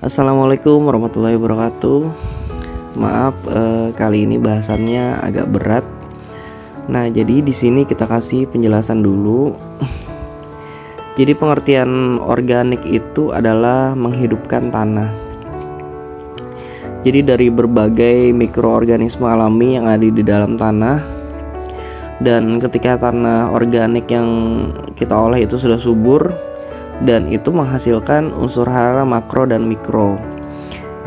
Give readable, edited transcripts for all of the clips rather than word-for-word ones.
Assalamualaikum warahmatullahi wabarakatuh. Maaf, kali ini bahasannya agak berat. Nah, jadi di sini kita kasih penjelasan dulu. Jadi pengertian organik itu adalah menghidupkan tanah. Jadi dari berbagai mikroorganisme alami yang ada di dalam tanah. Dan ketika tanah organik yang kita olah itu sudah subur, dan itu menghasilkan unsur hara makro dan mikro,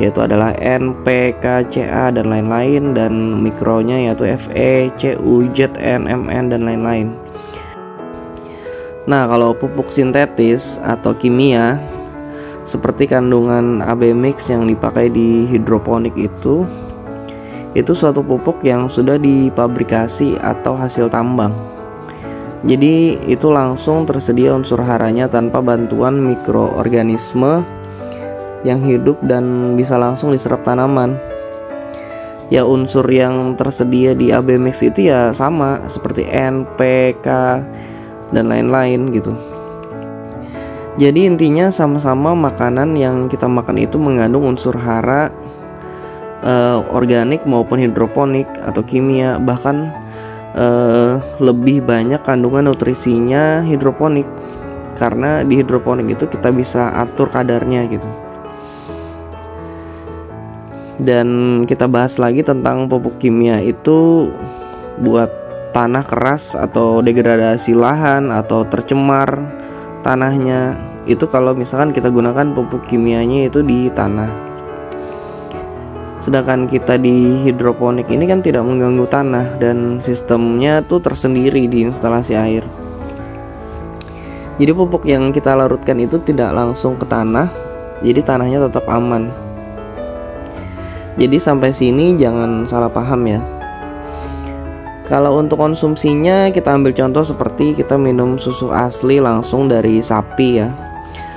yaitu adalah N, P, K, Ca dan lain-lain, dan mikronya yaitu Fe, Cu, Zn, Mn dan lain-lain. Nah, kalau pupuk sintetis atau kimia seperti kandungan AB mix yang dipakai di hidroponik itu suatu pupuk yang sudah dipabrikasi atau hasil tambang. Jadi itu langsung tersedia unsur haranya tanpa bantuan mikroorganisme yang hidup dan bisa langsung diserap tanaman. Ya, unsur yang tersedia di AB mix itu ya sama seperti N, P, K dan lain-lain gitu. Jadi intinya sama-sama makanan yang kita makan itu mengandung unsur hara, organik maupun hidroponik atau kimia, bahkan lebih banyak kandungan nutrisinya hidroponik, karena di hidroponik itu kita bisa atur kadarnya gitu. Dan kita bahas lagi tentang pupuk kimia itu buat tanah keras atau degradasi lahan atau tercemar tanahnya. Itu kalau misalkan kita gunakan pupuk kimianya itu di tanah. Sedangkan kita di hidroponik ini kan tidak mengganggu tanah dan sistemnya tuh tersendiri di instalasi air. Jadi pupuk yang kita larutkan itu tidak langsung ke tanah, jadi tanahnya tetap aman. Jadi sampai sini jangan salah paham ya. Kalau untuk konsumsinya kita ambil contoh seperti kita minum susu asli langsung dari sapi ya.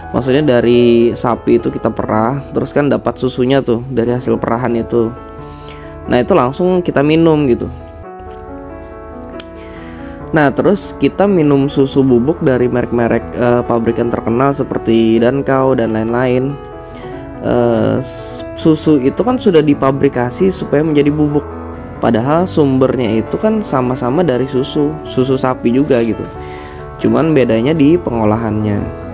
Maksudnya dari sapi itu kita perah, terus kan dapat susunya tuh dari hasil perahan itu. Nah, itu langsung kita minum gitu. Nah, terus kita minum susu bubuk dari merek-merek pabrikan terkenal seperti Dankau dan lain-lain. Susu itu kan sudah dipabrikasi supaya menjadi bubuk. Padahal sumbernya itu kan sama-sama dari susu sapi juga gitu. Cuman bedanya di pengolahannya.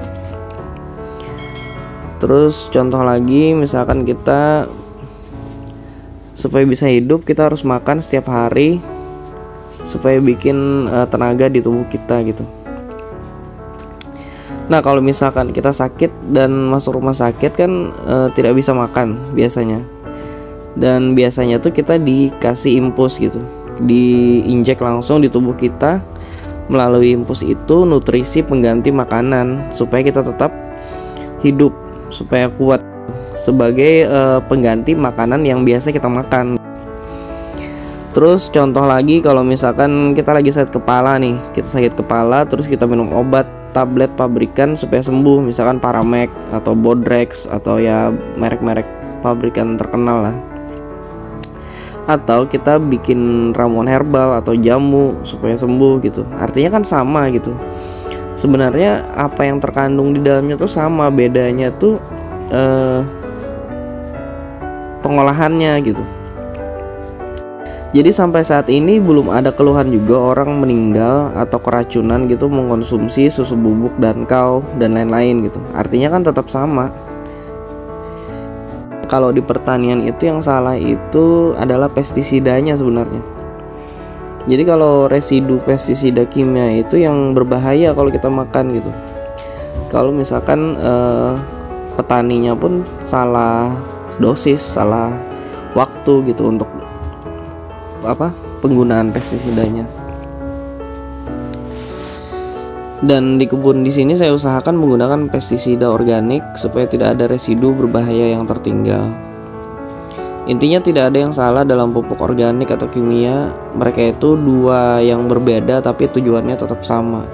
Terus contoh lagi, misalkan kita supaya bisa hidup kita harus makan setiap hari supaya bikin tenaga di tubuh kita gitu. Nah, kalau misalkan kita sakit dan masuk rumah sakit kan tidak bisa makan biasanya. Dan biasanya tuh kita dikasih infus gitu, diinjek langsung di tubuh kita. Melalui infus itu nutrisi pengganti makanan supaya kita tetap hidup, supaya kuat sebagai pengganti makanan yang biasa kita makan. Terus contoh lagi, kalau misalkan kita lagi sakit kepala nih, kita sakit kepala terus kita minum obat tablet pabrikan supaya sembuh, misalkan Paramek atau Bodrex atau ya merek-merek pabrikan terkenal lah. Atau kita bikin ramuan herbal atau jamu supaya sembuh gitu. Artinya kan sama gitu. Sebenarnya apa yang terkandung di dalamnya tuh sama, bedanya tuh pengolahannya gitu. Jadi sampai saat ini belum ada keluhan juga orang meninggal atau keracunan gitu mengkonsumsi susu bubuk Dankau dan lain-lain gitu. Artinya kan tetap sama. Kalau di pertanian itu yang salah itu adalah pestisidanya sebenarnya. Jadi kalau residu pestisida kimia itu yang berbahaya kalau kita makan gitu. Kalau misalkan petaninya pun salah dosis, salah waktu gitu untuk penggunaan pestisidanya. Dan di kebun di sini saya usahakan menggunakan pestisida organik supaya tidak ada residu berbahaya yang tertinggal. Intinya tidak ada yang salah dalam pupuk organik atau kimia. Mereka itu dua yang berbeda tapi tujuannya tetap sama.